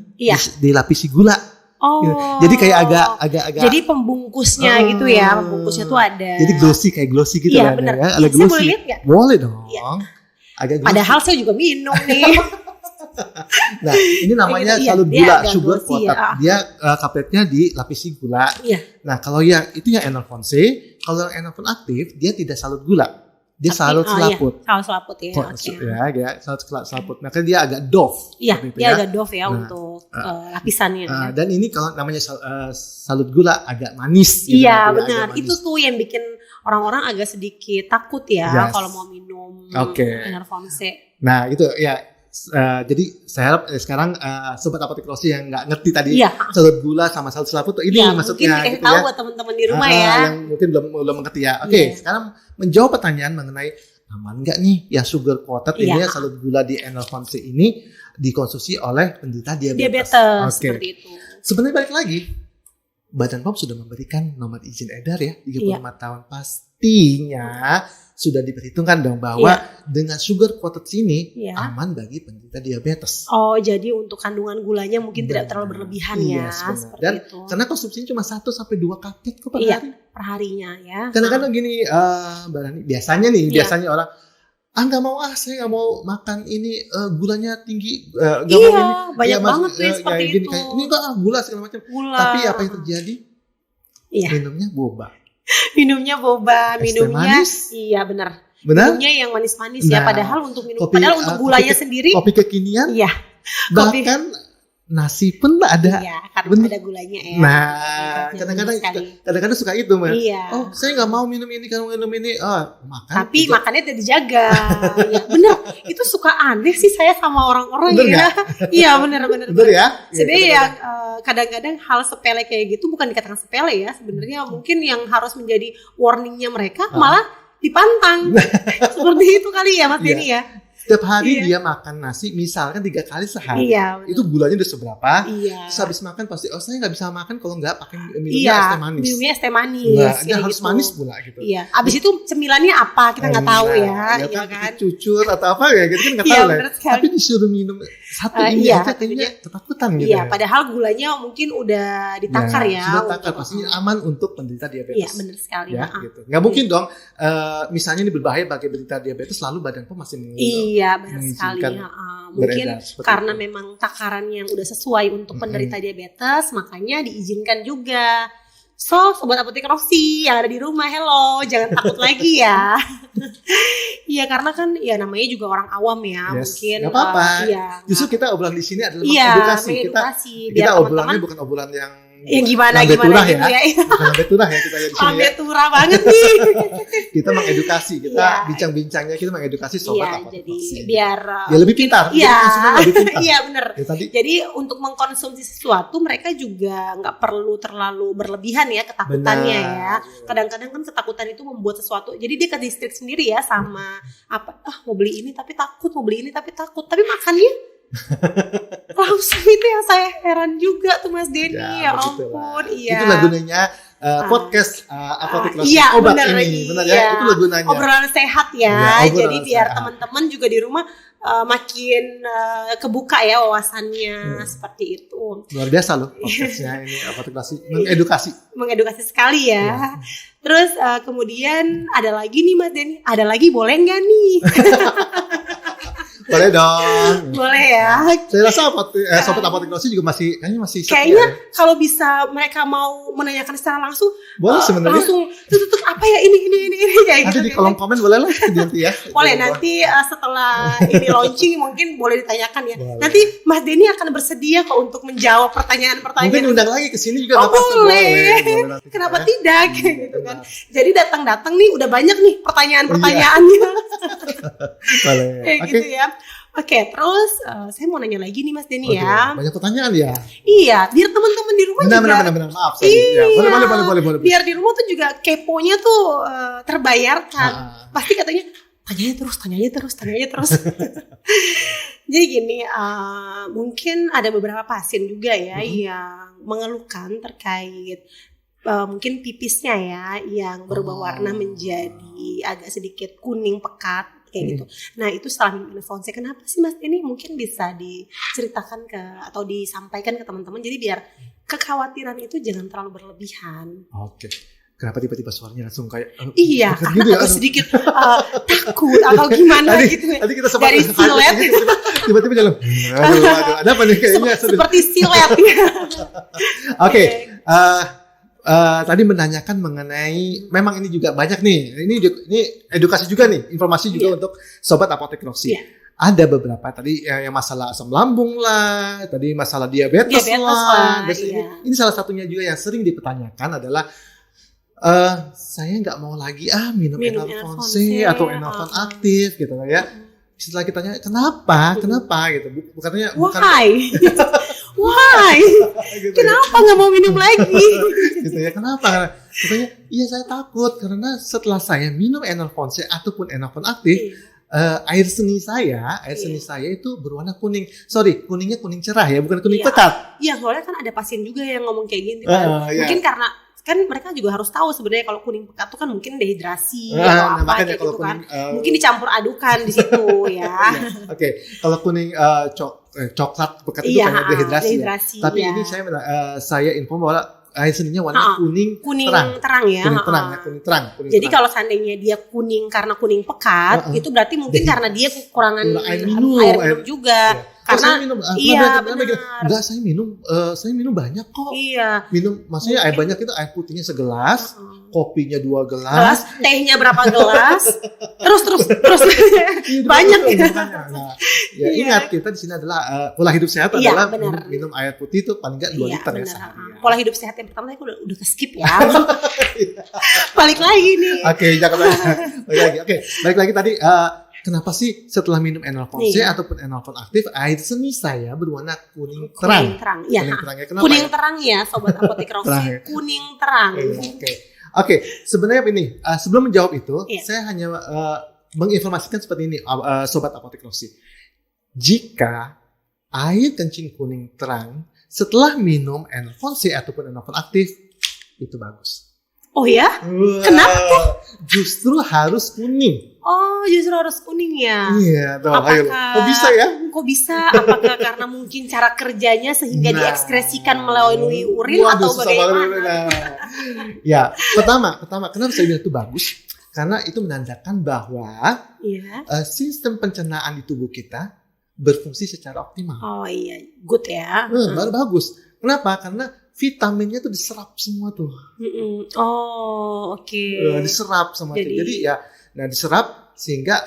dilapisi gula. Jadi kayak agak. Jadi pembungkusnya gitu ya, pembungkusnya tuh ada. Jadi glossy gitu kan ya. Ada glossy. Boleh lihat nggak? Boleh dong. Padahal saya juga minum nih. Nah, ini namanya Iya, salut dia gula, agak sugar glossy, coated. ya. Dia cupcake-nya dilapisi gula. Iya. Nah, kalau yang itu yang Enervonse, kalau yang Enervon aktif dia tidak salut gula. Dia salut selaput. Iya. Salut selaput ya. Kok, Oke. ya, salut selaput. Makanya dia agak doff. Iya, seperti itu dia ya. agak doff ya Nah, untuk lapisannya. Ya. Dan ini kalau namanya salut gula agak manis. Gitu, Iya, agak benar. manis. Itu tuh yang bikin orang-orang agak sedikit takut ya Yes. kalau mau minum Enervonse. Nah, itu ya. Jadi saya harap sekarang sobat apotek Rossi yang nggak ngerti tadi Iya. salut gula sama salut selaput ini Iya, maksudnya mungkin gitu tahu ya. buat teman-teman di rumah ya. Yang mungkin belum mengerti ya. Oke, Iya. sekarang menjawab pertanyaan mengenai aman nggak nih ya sugar coated ini Iya. ya salut gula di Enervonse ini dikonsumsi oleh penderita diabetes. Diabetes Oke. seperti itu. Sebenarnya balik lagi, Badan POM sudah memberikan nomor izin edar ya 35 tahun pastinya sudah diperhitungkan dong bahwa dengan sugar coated ini aman bagi penderita diabetes. Oh, jadi untuk kandungan gulanya mungkin tidak terlalu berlebihan ya, seperti dan itu. karena konsumsinya cuma 1 sampai 2 cupcake kok per hari. Perharinya ya. Kadang-kadang gini, Mbak Rani, biasanya orang nggak mau saya nggak mau makan ini gulanya tinggi, nggak mau ini. Banyak banget tuh yang seperti gini, itu. kayak, ini kok gula segala macam. Gula. Tapi apa yang terjadi? Minumnya boba. Minumnya boba, Es teh minumnya manis. iya benar. Benar? Minumnya yang manis-manis ya, Nah, padahal untuk untuk gulanya sendiri kopi kekinian. iya. Bahkan nasi pun ada. Iya, karena Bener. ada gulanya ya. Nah, kadang-kadang suka itu, Mbak. Iya. Oh, saya nggak mau minum ini, kalau minum ini, makan. Tapi makannya tidak dijaga. Ya, bener. Itu suka aneh sih saya sama orang-orang ya. Iya, bener. Bener ya? Sebenarnya yang kadang-kadang hal sepele kayak gitu bukan dikatakan sepele ya. Sebenarnya mungkin yang harus menjadi warningnya mereka malah dipantang. Seperti itu kali ya, Mas Denny ya. Setiap hari dia makan nasi, misalkan 3 kali sehari. Iya, itu gulanya udah seberapa? Iya. Terus habis makan pasti, saya nggak bisa makan kalau nggak pakai minumnya es teh manis. Minumnya es teh manis. Nah, dia harus gitu. manis pula gitu. Iya. Abis itu cemilannya apa? Kita nggak tahu ya. Iya kan? Cucur atau apa ya, gitu kan nggak tahu lah. Tapi disuruh minum satu ini aja kayaknya ketakutan gitu. Iya, padahal gulanya mungkin udah ditakar ya. Sudah takar, pastinya aman untuk penderita diabetes. Iya, benar sekali. Ya, gitu. Nggak mungkin dong, misalnya ini berbahaya bagi penderita diabetes, lalu Badan POM masih iya, benar sekali. Mungkin karena itu. memang takaran yang udah sesuai untuk penderita diabetes, makanya diizinkan juga. So, sobat apotek Rossi yang ada di rumah, hello, jangan takut lagi ya. Iya, karena kan ya namanya juga orang awam ya, mungkin. Nggak apa-apa. Justru kita obrolan di sini adalah edukasi. Kita obrolannya bukan obrolan yang gimana gitu ya. Bukan lambeturah ya kita ya di sini. Lambeturah banget nih. Kita mengedukasi, kita bincang-bincangnya kita mengedukasi sobat apotek. Jadi biar lebih pintar. Iya, benar. Ya, jadi untuk mengkonsumsi sesuatu mereka juga nggak perlu terlalu berlebihan ya ketakutannya ya. Kadang-kadang kan ketakutan itu membuat sesuatu. Jadi dia ke distrik sendiri ya sama mau beli ini tapi takut, mau beli ini tapi takut. Tapi makannya langsung itu yang saya heran juga tuh Mas Denny, ya ampun. Iya. Itulah gunanya podcast apotek Rossi obat ini, benar ya? Itulah gunanya. Obrolan sehat ya. Jadi biar teman-teman juga di rumah makin kebuka ya wawasannya seperti itu. Luar biasa loh podcastnya ini apotek Rossi, mengedukasi sekali ya. Terus kemudian ada lagi nih Mas Denny, ada lagi boleh nggak nih? Boleh dong. Boleh ya. Saya rasa sobat apotek Rossi juga kayaknya kalau bisa mereka mau menanyakan secara langsung boleh sebenarnya. Langsung tutup apa ya ini kayak nanti gitu. Di kolom komen boleh lah nanti ya. Boleh nanti setelah ini launching mungkin boleh ditanyakan ya. Boleh. Nanti Mas Denny akan bersedia kok untuk menjawab pertanyaan-pertanyaan. Mungkin undang lagi ke sini juga boleh. Kenapa tidak gitu kan. Jadi datang-datang nih udah banyak nih pertanyaan-pertanyaannya. Boleh. Gitu ya. Oke, terus saya mau nanya lagi nih Mas Denny ya. Banyak pertanyaan ya. Iya, biar teman-teman di rumah benar, maaf. Iya. Boleh. Biar di rumah tuh juga keponya tuh terbayarkan. Pasti katanya tanyanya terus. Jadi gini, mungkin ada beberapa pasien juga ya yang mengeluhkan terkait mungkin pipisnya ya yang berubah warna menjadi agak sedikit kuning pekat. Kayak gitu. Nah itu setelah minum Enervonse, kenapa sih Mas ini mungkin bisa diceritakan atau disampaikan ke teman-teman, jadi biar kekhawatiran itu jangan terlalu berlebihan. Oke. kenapa tiba-tiba suaranya langsung kayak Iya, dekat karena gitu ya? agak sedikit takut atau gimana gitu. Tadi kita sempat Dari silet. tiba-tiba jalan. Aduh, ada apa nih kayaknya? Seperti silet ya. Oke, tadi menanyakan mengenai, memang ini juga banyak nih. Ini edukasi juga nih, informasi juga untuk sobat Apotek Roxy. Ada beberapa tadi yang masalah asam lambung lah, tadi masalah diabetes lah. Ini salah satunya juga yang sering dipertanyakan adalah saya nggak mau lagi minum Enervon C atau Enervon aktif gitu ya. Setelah kita tanya kenapa gitu, bukannya why gitu, kenapa nggak mau minum lagi gitu ya, kenapa? Katanya iya saya takut karena setelah saya minum Enervon C ataupun Enervon aktif, air seni saya itu berwarna kuning. Sorry, kuningnya kuning cerah ya, bukan kuning pekat. Iya, soalnya kan ada pasien juga yang ngomong kayak gini kan. Mungkin karena kan mereka juga harus tahu sebenarnya kalau kuning pekat itu kan mungkin dehidrasi atau apa kayak gitu kan. Mungkin dicampur adukan di situ ya. Oke, kalau kuning coklat pekat itu karena dehidrasi. Ya. Tapi ini saya info bahwa air seninya warna kuning terang ya. Kuning terang. Jadi kalau seandainya dia kuning karena kuning pekat, itu berarti mungkin karena dia kekurangan air minum juga. Karena saya minum, enggak saya minum banyak kok. Iya. Minum maksudnya air banyak itu air putihnya segelas, kopinya 2 gelas, tehnya berapa gelas, terus banyak. Nah, ya ingat kita di sini adalah pola hidup sehat adalah minum air putih itu paling enggak 2 liter ya sehari. Pola hidup sehat yang pertama aku udah skip ya. Balik lagi nih. Oke, jangan balik lagi. Oke, balik lagi tadi. Kenapa sih setelah minum Enervon C ataupun Enervon aktif air seni saya berwarna kuning terang? Ya. Kuning terang ya. Kenapa? Kuning terang ya, sobat Apotek Roxy. Kuning terang. Oke. Sebenarnya ini sebelum menjawab itu, saya hanya menginformasikan seperti ini, sobat Apotek Roxy. Jika air kencing kuning terang setelah minum Enervon C ataupun Enervon aktif itu bagus. Oh ya? Kenapa tuh? Justru harus kuning. Oh, justru harus kuning ya? Iya, kok bisa ya? Kok bisa? Apakah karena mungkin cara kerjanya sehingga diekspresikan melalui urin atau bagaimana? Ya, pertama, kenapa saya bilang itu bagus? Karena itu menandakan bahwa sistem pencernaan di tubuh kita berfungsi secara optimal. Oh iya, good ya. Baru bagus. Kenapa? Karena vitaminnya tuh diserap semua tuh. Oh, oke. Diserap sama itu. Jadi ya, diserap sehingga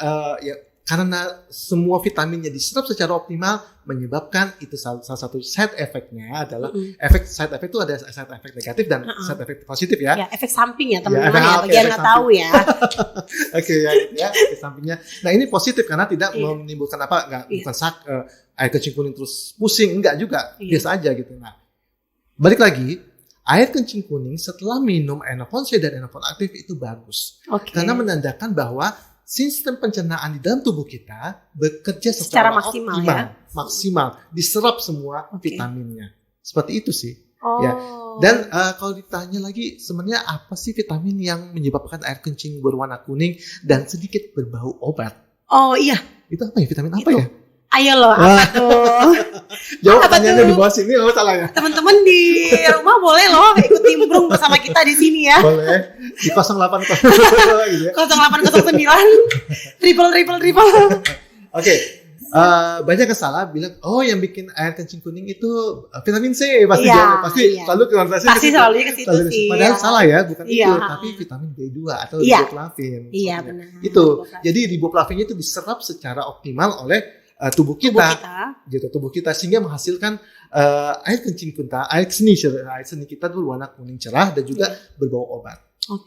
karena semua vitaminnya diserap secara optimal menyebabkan itu salah satu side effect-nya adalah side effect itu ada side effect negatif dan side effect positif ya. Ya, efek samping ya teman-teman ya, bagi yang nggak tahu ya. Oke, ya efek sampingnya. Nah, ini positif karena tidak menimbulkan bukan air kencing kuning terus pusing, enggak juga. Biasa aja gitu. Nah, balik lagi, air kencing kuning setelah minum Enervon C dan Enervon aktif itu bagus. Karena menandakan bahwa sistem pencernaan di dalam tubuh kita bekerja secara maksimal, maksimal, diserap semua vitaminnya. Seperti itu sih. Ya. Dan kalau ditanya lagi, sebenarnya apa sih vitamin yang menyebabkan air kencing berwarna kuning dan sedikit berbau obat? Oh iya. Itu apa ya? Vitamin apa ya? Ayo loh, apa tuh? Jawab pertanyaannya di bawah sini, apa salahnya? Teman-teman di rumah boleh loh ikut nimbrung bersama kita di sini ya. Boleh. Di 0809 gitu ya. 0809 triple. Oke. Banyak yang salah bilang, yang bikin air kencing kuning itu vitamin C pasti selalu selalu ke situ sih. Padahal salah ya, bukan itu, tapi vitamin B2 atau riboflavin. Iya benar. Itu. Jadi riboflavinnya itu diserap secara optimal oleh tubuh kita gitu, tubuh kita sehingga menghasilkan air kencing kita, air seni kita tuh warna kuning cerah dan juga berbau obat.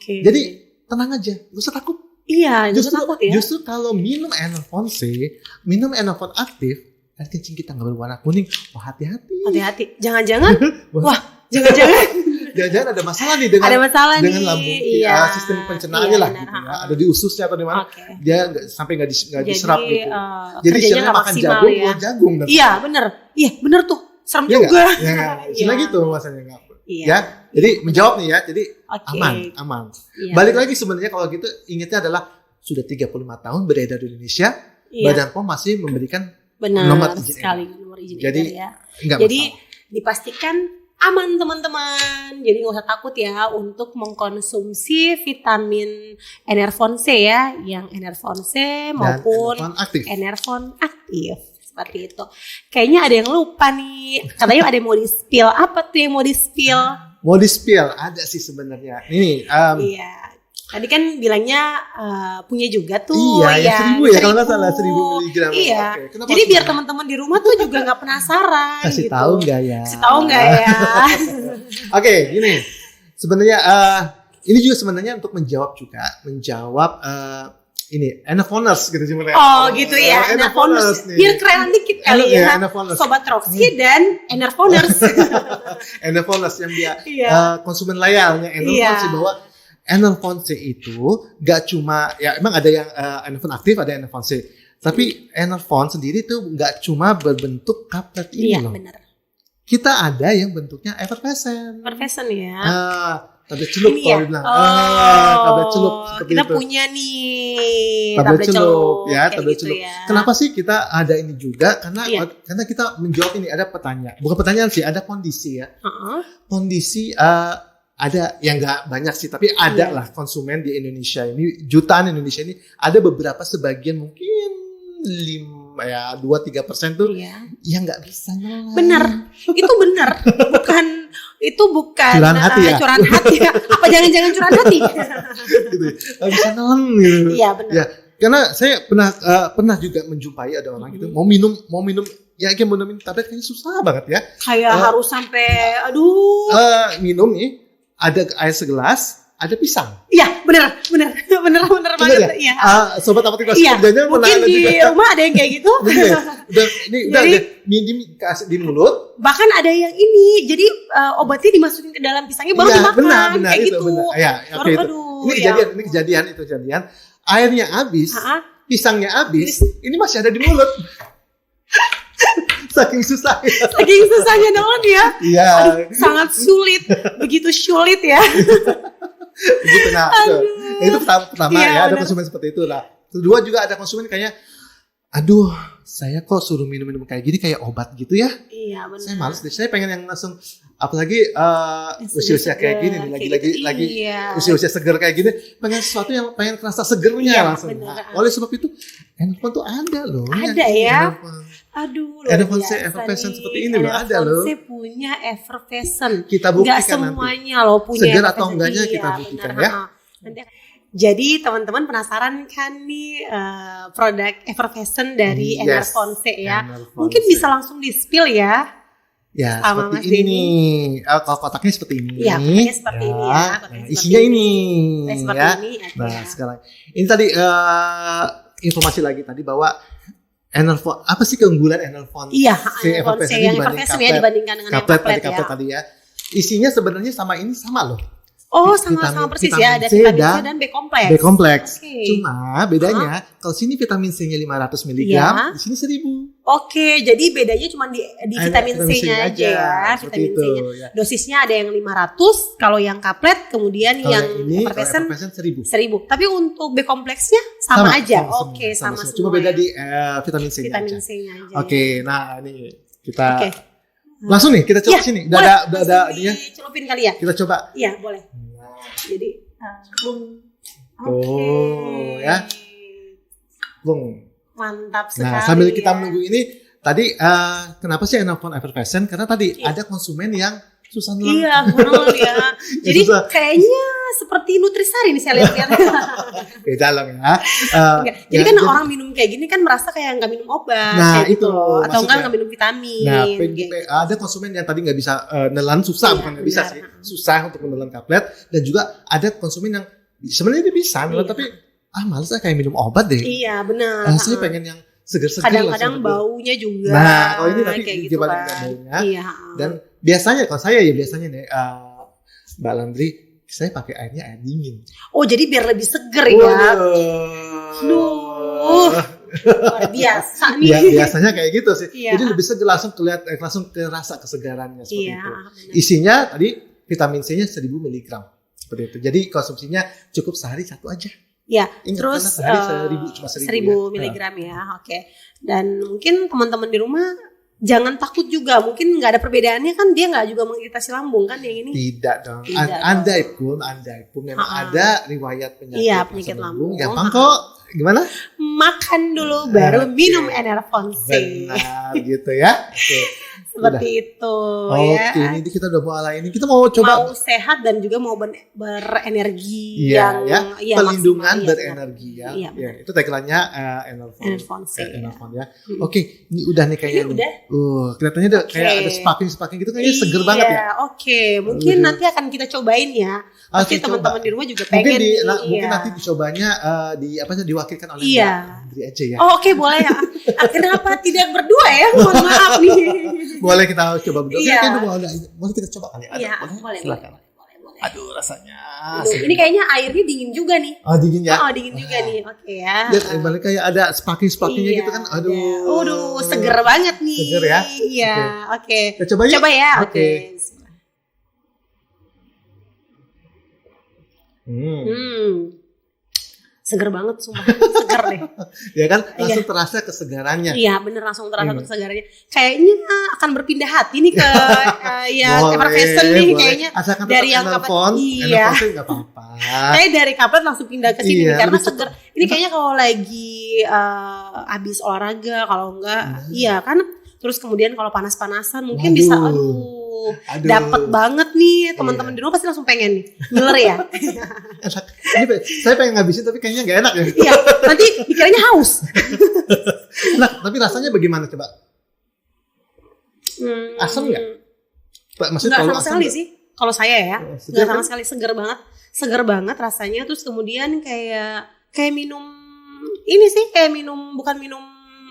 Jadi tenang aja, gak usah takut. Iya, takut ya. Justru kalau minum Enervon C, minum Enervon aktif, air kencing kita nggak berwarna kuning, wah hati-hati. Jangan-jangan, jangan-jangan ada masalah nih dengan lambung, sistem pencernaannya lah gitu ya. Ada di ususnya atau di mana, dia sampai nggak diserap gitu. Jadi istilahnya makan jagung, buat jagung. Iya bener tuh, serem juga. Istilah gitu maksudnya nggak. Ya, jadi menjawab nih ya, jadi aman. Balik lagi sebenarnya kalau gitu ingatnya adalah sudah 35 tahun beredar di Indonesia, Badan POM masih memberikan nomor izin edar. Jadi dipastikan aman teman-teman. Jadi nggak usah takut ya untuk mengkonsumsi vitamin Enervon C ya, yang Enervon C maupun Enervon aktif. Seperti itu. Kayaknya ada yang lupa nih. Katanya ada yang mau di-spill. Apa tuh yang mau di-spill? Mau di-spill? Ada sih sebenarnya. Ini. Iya. Tadi kan bilangnya punya juga tuh. Iya, 1000 ya. Kalau nggak salah 1000 miligram. Iya. Okay. Jadi biar teman-teman di rumah tuh juga nggak penasaran. Kasih gitu. tahu nggak ya? Kasih tahu nggak ya? Oke, gini. Sebenarnya ini juga sebenarnya untuk menjawab ini Enervoners gitu sebenarnya. Oh gitu ya, Enervoners. Biar keren dikit kali ya. Sobat Roxy dan Enervoners. Enervoners yang dia konsumen loyalnya Enervon sih, bahwa Enervon C itu gak cuma ya, emang ada yang Enervon aktif, ada Enervon C. Tapi Enervon sendiri tuh gak cuma berbentuk kaplet ini loh. Bener. Kita ada yang bentuknya effervescent. Effervescent ya. Tablet celup kalau dibilang. Tablet celup seperti kita itu. Punya nih tablet celup ya, tablet gitu celup. Ya. Kenapa sih kita ada ini juga? Karena kita menjawab ini, ada pertanyaan. Bukan pertanyaan sih, ada kondisi ya. Kondisi ada yang nggak banyak sih, tapi ada lah konsumen di Indonesia ini, jutaan Indonesia ini, ada beberapa sebagian mungkin 2-3% tuh yang nggak bisa nyelam. Bener, itu bener. Itu bukan curahan hati ya? Curahan hati ya? Apa jangan-jangan curahan hati? Gitu, nggak bisa nyelam gitu. Iya benar. Ya, karena saya pernah juga menjumpai ada orang gitu mau minum ya kayak mau minum tablet kayaknya susah banget ya. Kayak harus sampai minum nih ada air segelas, ada pisang. Iya, benar banget. Iya. Sobat apa kelas kerjanya mungkin di rumah ada yang kayak gitu. Udah kasih di mulut. Bahkan ada yang ini, jadi obatnya dimasukin ke dalam pisangnya baru dimakan. Benar, kayak itu, gitu. Benar. Ya, okay, ini kejadian. Airnya habis, pisangnya habis, ini masih ada di mulut. Saking susahnya dong ya. Iya. Sangat sulit, begitu sulit ya. Begitu, itu pertama ya, ada konsumen seperti itu lah. Kedua juga ada konsumen kayaknya, aduh, saya kok suruh minum kayak gini kayak obat gitu ya. Iya benar. Saya males deh, saya pengen yang langsung, apalagi usia-usia kayak gini nih, lagi usia-usia seger kayak gini, pengen sesuatu yang pengen terasa segernya langsung. Oleh sebab itu, Enervon tuh ada loh. Ada ya. Aduh, Enervon C effervescent seperti ini loh, ada loh. Enervon C punya effervescent. Kita buktikan nanti. Gak semuanya loh punya seger atau enggaknya kita buktikan ya. Jadi teman-teman penasaran kan nih produk effervescent dari Enervon C ya. Mungkin bisa langsung di-spill ya. Ya, seperti ini nih. Kalau kotaknya seperti ini. Iya, kotaknya seperti ini ya. Isinya ini. Seperti ini. Nah, sekarang ini tadi informasi lagi tadi bahwa Enervon, apa sih keunggulan Enervon? Iya, Enervon C yang effervescent ya dibandingkan dengan kaplet tadi ya. Isinya sebenarnya sama loh. Oh, sama persis ya, ada vitamin C dan B-kompleks. B-kompleks. Okay. Cuma bedanya kalau sini vitamin C-nya 500 mg, di sini 1000. Oke, jadi bedanya cuma di vitamin C-nya aja ya, vitamin C-nya. Ya. Dosisnya ada yang 500, kalau yang kaplet, kemudian kalau yang effervescent 1000. Tapi untuk B-kompleksnya sama aja. Oke, sama semua. Cuma beda di vitamin C-nya aja. Oke, nah ini kita langsung nih kita coba sini. Udah ada dia. Celupin kali ya. Kita coba. Iya, boleh. Jadi ya. Bung. Mantap sekali. Nah, sambil kita menunggu ini tadi kenapa sih Enervon effervescent? Karena tadi ada konsumen yang susah nyelam. Iya, ya. Jadi kayaknya seperti Nutrisari nih saya lihat-lihat. Beda loh ya. Jadi kan orang minum kayak gini kan merasa kayak nggak minum obat. Nah kayak itu loh. Atau nggak minum vitamin. Nah, ada konsumen yang tadi nggak bisa nelan susah, bukan nggak bisa sih, susah untuk menelan kaplet. Dan juga ada konsumen yang sebenarnya dia bisa nelan tapi males kayak minum obat deh. Iya benar. Saya pengen yang seger-seger. Kadang-kadang baunya juga. Nah kalau ini tapi kayak gitu gimana kan. baunya. Iya. Dan biasanya kalau saya nih Mbak Landri, saya pakai airnya air dingin. Oh jadi biar lebih seger ya. Luar biasa nih. Ya, biasanya kayak gitu sih. Iya. Jadi lebih seger, langsung terasa kesegarannya seperti itu. Isinya tadi vitamin C-nya 1000 mg seperti itu. Jadi konsumsinya cukup sehari satu aja. Ya, ingat, terus sehari 1000 mg ya. Oke. Dan mungkin teman-teman di rumah jangan takut juga, mungkin nggak ada perbedaannya kan, dia nggak juga mengiritasi lambung kan yang ini. Tidak dong. Tidak Andai pun memang ada riwayat penyakit, iya, penyakit lambung. Gampang kok. Gimana? Makan dulu baru minum Enervon C. Benar gitu ya. Oke. Seperti itu ya. Oke, ini kita udah mulai ini. Kita mau coba mau sehat dan juga mau berenergi iya, yang ya, pelindungan maksimal, berenergi ya. Iya, Ya, itu tagline-nya Enervon C. Enervon ya. Oke, ini udah nih kayaknya. Ini udah. Kelihatannya udah kayak ada sparking gitu, kayaknya seger banget ya. Oke, mungkin nanti akan kita cobain ya. Pasti teman-teman di rumah juga pengen. Mungkin nanti dicobanya diwakilkan oleh Mbak Andri aja ya. Oh, oke, boleh ya. Kenapa tidak berdua ya? Mohon maaf nih. Boleh kita coba berdua. Iya. Boleh kita coba kali ya. Iya, boleh. Silakan. Boleh. Aduh, rasanya. Ini kayaknya airnya dingin juga nih. Oh, dingin ya? Oh, dingin juga nih. Oke ya. Ya, balik kayak ada sparking-sparkingnya gitu kan. Aduh, seger banget nih. Seger ya? Iya, oke. Kita coba yuk. Coba ya. Oke. Seger banget, sumpah. Seger deh. Ya kan, langsung terasa kesegarannya. Iya, bener, langsung terasa kesegarannya. Kayaknya akan berpindah hati nih ke Everfashion nih kayaknya. Asalkan dari yang Enervon, iya. Enervon nggak apa-apa. Kayak dari kaplet langsung pindah ke sini Iya, karena seger. Ini kayaknya kalau lagi habis olahraga, kalau enggak, iya kan. Terus kemudian kalau panas-panasan mungkin bisa, dapat banget nih teman-teman di rumah pasti langsung pengen nih ngiler ya. Ini saya pengen ngabisin tapi kayaknya nggak enak ya. Iya, nanti dikiranya haus. Nah, tapi rasanya bagaimana coba? Asam nggak? Nggak sama sekali sih. Kalau saya ya, nggak sama sekali, seger banget rasanya. Terus kemudian kayak minum ini sih, kayak minum bukan minum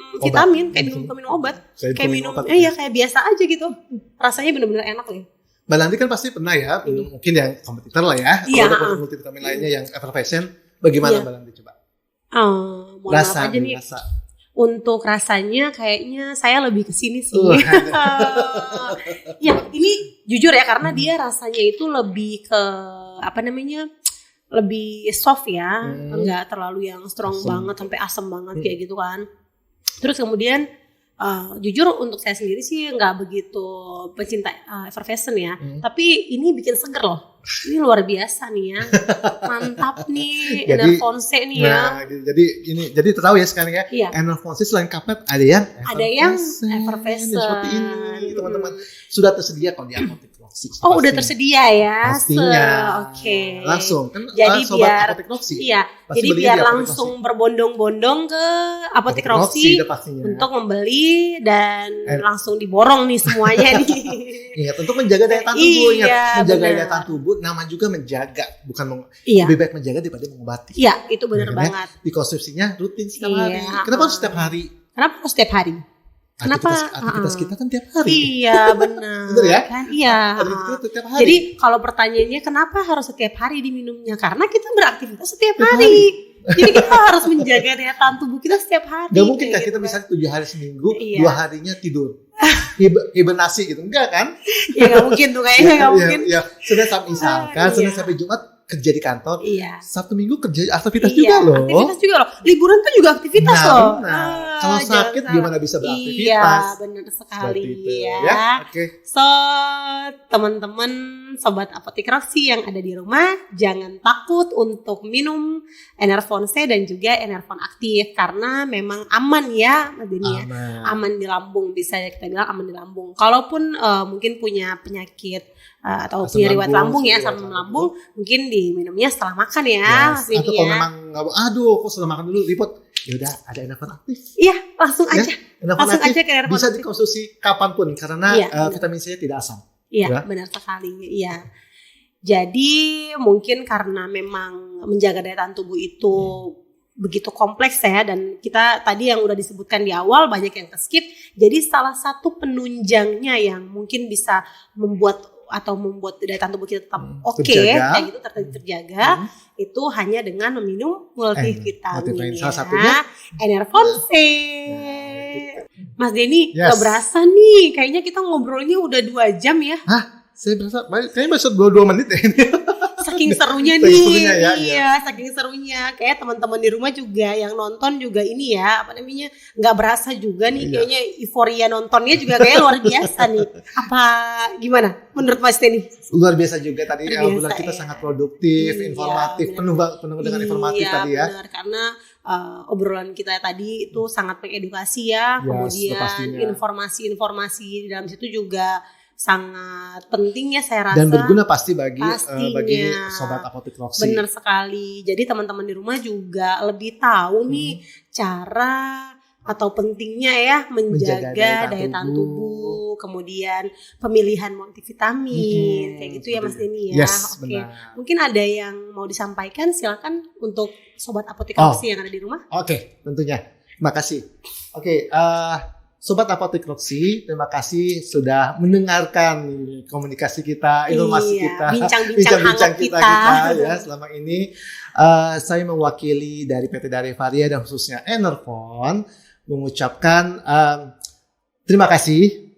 vitamin, kayak minum obat, kayak minum ya kayak biasa aja gitu. Rasanya benar-benar enak nih. Mbak Landri kan pasti pernah ya minum, mungkin yang kompetitor lah ya. Iya. Kalau ada multivitamin lainnya yang Everfashion, bagaimana Mbak Landri coba? Rasa aja nih. Untuk rasanya kayaknya saya lebih ke sini sih. Ya, ini jujur ya karena dia rasanya itu lebih ke lebih soft ya, enggak terlalu yang strong banget sampai asam banget kayak gitu kan. Terus kemudian jujur untuk saya sendiri sih nggak begitu pecinta Everfashion ya, tapi ini bikin seger loh. Ini luar biasa nih ya, mantap nih Enervon C nih ya. Jadi tahu ya sekarang ya, iya. Enervon C selain kaplet ada yang Everfashion seperti ini teman-teman sudah tersedia kalau di apotek Roxy. Oh, udah tersedia ya. Pastinya. Oke. Langsung kan jadi sobat apotek Roxy. Iya. Jadi biar langsung berbondong-bondong ke apotek Roxy untuk membeli dan langsung diborong nih semuanya nih. Ingat untuk menjaga daya tahan tubuh, menjaga daya tahan tubuh, nama juga menjaga, bukan lebih baik menjaga daripada mengobati. Iya, itu benar banget. Dikonsumsinya rutin setiap hari. Kenapa harus setiap hari? Kenapa harus setiap hari? Kenapa? Aktivitas kita kan tiap hari. Iya, benar. Benar ya? Kan, iya. Setiap hari. Jadi kalau pertanyaannya kenapa harus setiap hari diminumnya? Karena kita beraktivitas setiap hari. Jadi kita harus menjaga daya tahan tubuh kita setiap hari. Gak mungkin kan kita misalnya 7 hari seminggu, 2 harinya tidur. Hibernasi gitu, enggak kan? Ya gak mungkin tuh kayaknya, gak mungkin. Ya, Senin sampai Jumat kerja di kantor, Sabtu Minggu kerja aktivitas juga loh. Aktivitas juga loh. Liburan kan juga aktivitas loh. Kalau sakit gimana bisa beraktivitas? Iya, benar sekali ya. Oke. So, teman-teman sobat apotek Roxy yang ada di rumah, jangan takut untuk minum Enervon C dan juga Enervon aktif karena memang aman ya, Mas Denny ya. Aman di lambung, bisa kita bilang aman di lambung. Kalaupun mungkin punya penyakit atau punya riwayat lambung ya, asam lambung, mungkin diminumnya setelah makan ya. Atau kalau memang kok setelah makan dulu repot, ya udah ada Enervon aktif. Iya, langsung aja. Langsung aja ke Enervon bisa aktif. dikonsumsi kapanpun karena vitamin C tidak asam. Iya, benar sekali. Iya. Jadi mungkin karena memang menjaga daya tahan tubuh itu begitu kompleks ya, dan kita tadi yang udah disebutkan di awal banyak yang keskip. Jadi salah satu penunjangnya yang mungkin bisa membuat daya tahan tubuh kita tetap kayak gitu terjaga itu hanya dengan meminum multivitamin salah satunya Enervon C. Mas Denny, gak berasa nih kayaknya kita ngobrolnya udah 2 jam ya. Hah? Saya berasa kayaknya masih 2 menit ya ini. saking serunya Saking nih. serunya ya, Iya, saking serunya. Kayak teman-teman di rumah juga yang nonton juga ini ya, apa namanya? Nggak berasa juga nih, Iya. kayaknya euforia nontonnya juga kayak luar biasa nih. Apa gimana menurut Mas Denny? Luar biasa juga tadi. Luar biasa, Alhamdulillah kita ya. sangat produktif, Iya, informatif, benar. penuh dengan informatif Iya, tadi ya. benar, karena obrolan kita tadi itu sangat mengedukasi ya. Yes, Kemudian pastinya. informasi-informasi di dalam situ juga sangat penting ya saya rasa. Dan berguna pasti bagi Pastinya. sobat Apotik Roxy. Benar sekali. Jadi teman-teman di rumah juga lebih tahu nih cara atau pentingnya ya menjaga daya tahan tubuh, kemudian pemilihan multivitamin, kayak gitu ya Mas Denny ya. Yes, Oke. benar. Mungkin ada yang mau disampaikan, silakan untuk sobat Apotik Roxy yang ada di rumah. Oke, tentunya. Terima kasih. Oke, sobat Apotik Roxy, terima kasih sudah mendengarkan komunikasi kita, informasi kita, bincang-bincang hangat kita ya selama ini. Saya mewakili dari PT Dareh Varia dan khususnya Enervon mengucapkan terima kasih.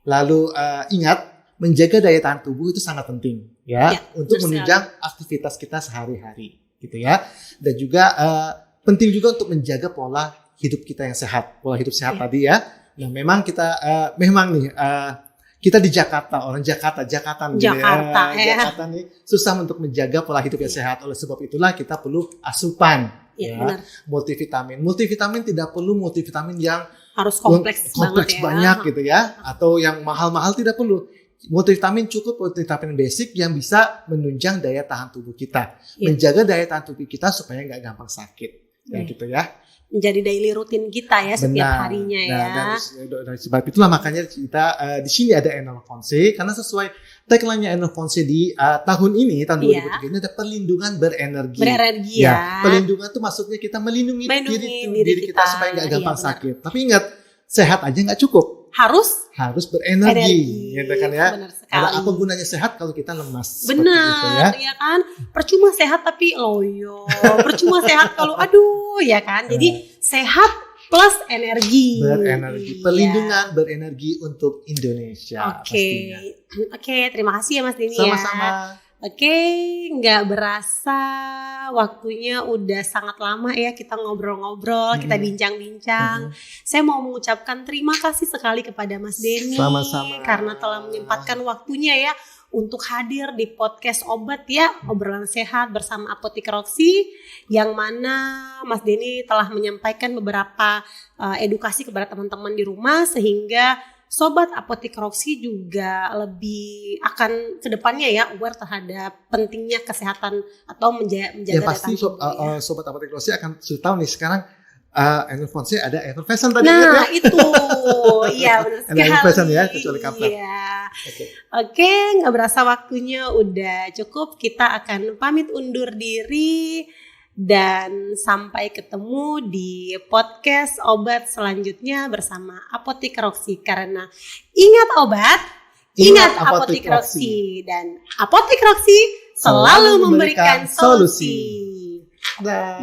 Lalu ingat, menjaga daya tahan tubuh itu sangat penting ya untuk menunjang aktivitas kita sehari-hari gitu ya. Dan juga penting juga untuk menjaga pola hidup kita yang sehat, pola hidup sehat tadi ya. Nah, memang kita kita di Jakarta, orang Jakarta nih susah untuk menjaga pola hidup yang sehat. Oleh sebab itulah kita perlu asupan multivitamin. Multivitamin tidak perlu multivitamin yang harus kompleks banyak gitu ya, atau yang mahal-mahal, tidak perlu. Multivitamin cukup multivitamin basic yang bisa menunjang daya tahan tubuh kita, menjaga daya tahan tubuh kita supaya nggak gampang sakit, ya gitu ya. Menjadi daily rutin kita ya setiap harinya ya. Dan sebab itulah makanya kita di sini ada Enervonse, karena sesuai tagline-nya Enervonse di tahun ini, tahun 2003 ini ada perlindungan berenergi. Berenergi ya. Perlindungan itu maksudnya kita melindungi diri kita supaya nggak gampang sakit. Tapi ingat, sehat aja nggak cukup. Harus berenergi, gitu kan ya. Karena apa gunanya sehat kalau kita lemas? Benar, ya kan. Percuma sehat tapi loyo. Percuma sehat kalau aduh, ya kan. Jadi sehat plus energi. Berenergi, perlindungan berenergi untuk Indonesia. Oke, terima kasih ya Mas Denny. Sama-sama. Oke, nggak berasa waktunya udah sangat lama ya kita ngobrol-ngobrol, kita bincang-bincang. Saya mau mengucapkan terima kasih sekali kepada Mas Denny. Sama-sama. Karena telah menyempatkan waktunya ya untuk hadir di podcast Obat ya, obrolan sehat bersama Apotik Roxy, yang mana Mas Denny telah menyampaikan beberapa edukasi kepada teman-teman di rumah, sehingga Sobat Apotik Roxy juga lebih akan kedepannya ya aware terhadap pentingnya kesehatan atau menjaga ya pasti Sobat Apotik Roxy akan sudah tahu nih sekarang Enervonse ada Everfescent tadi. Nah itu iya benar sekali. Everfescent ya, kecuali kapten. Iya. Oke, nggak berasa waktunya udah cukup, kita akan pamit undur diri. Dan sampai ketemu di podcast Obat selanjutnya bersama Apotik Roxy. Karena ingat obat, ingat Apotik Roxy. Dan Apotik Roxy selalu memberikan solusi. Dah.